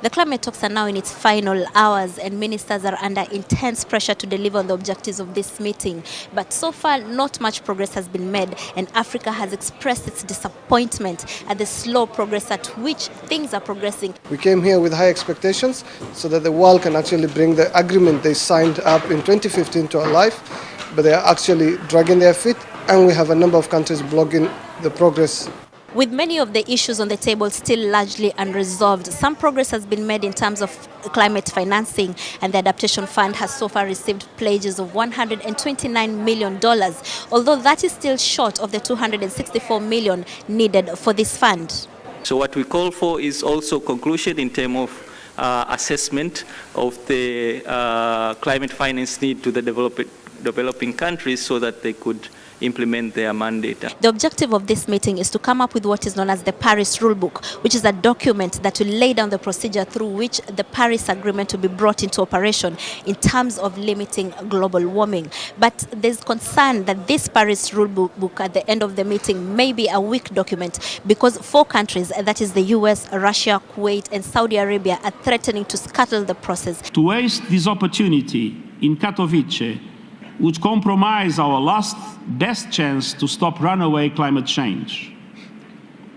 The climate talks are now in its final hours and ministers are under intense pressure to deliver on the objectives of this meeting. But so far, not much progress has been made, and Africa has expressed its disappointment at the slow progress at which things are progressing. We came here with high expectations so that the world can actually bring the agreement they signed up in 2015 to life, but they are actually dragging their feet, and we have a number of countries blocking the progress. With many of the issues on the table still largely unresolved, some progress has been made in terms of climate financing, and the Adaptation Fund has so far received pledges of $129 million, although that is still short of the $264 million needed for this fund. So what we call for is also conclusion in terms of assessment of the climate finance need to the developing countries so that they could implement their mandate. The objective of this meeting is to come up with what is known as the Paris Rulebook, which is a document that will lay down the procedure through which the Paris Agreement will be brought into operation in terms of limiting global warming. But there's concern that this Paris Rulebook at the end of the meeting may be a weak document because 4 countries, that is the US, Russia, Kuwait and Saudi Arabia, are threatening to scuttle the process. To waste this opportunity in Katowice would compromise our last best chance to stop runaway climate change.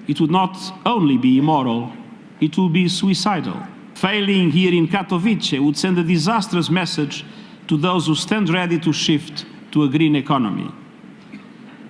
It would not only be immoral, it would be suicidal. Failing here in Katowice would send a disastrous message to those who stand ready to shift to a green economy.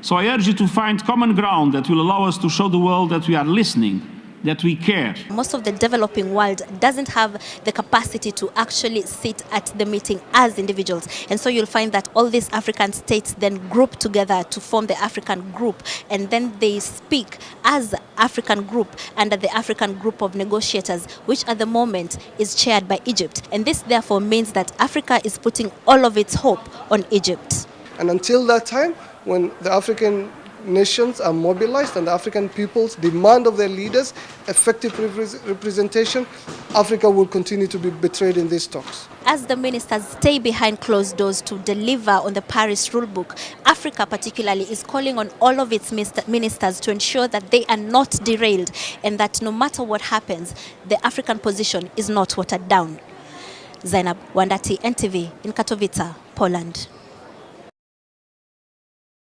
So I urge you to find common ground that will allow us to show the world that we are listening, that we care. Most of the developing world doesn't have the capacity to actually sit at the meeting as individuals. And so you'll find that all these African states then group together to form the African group. And then they speak as African group under the African group of negotiators, which at the moment is chaired by Egypt. And this therefore means that Africa is putting all of its hope on Egypt. And until that time, when the African nations are mobilized and the African peoples demand of their leaders effective representation, Africa will continue to be betrayed in these talks. As the ministers stay behind closed doors to deliver on the Paris Rulebook, Africa particularly is calling on all of its ministers to ensure that they are not derailed and that no matter what happens, the African position is not watered down. Zainab Wandati, NTV in Katowice, Poland.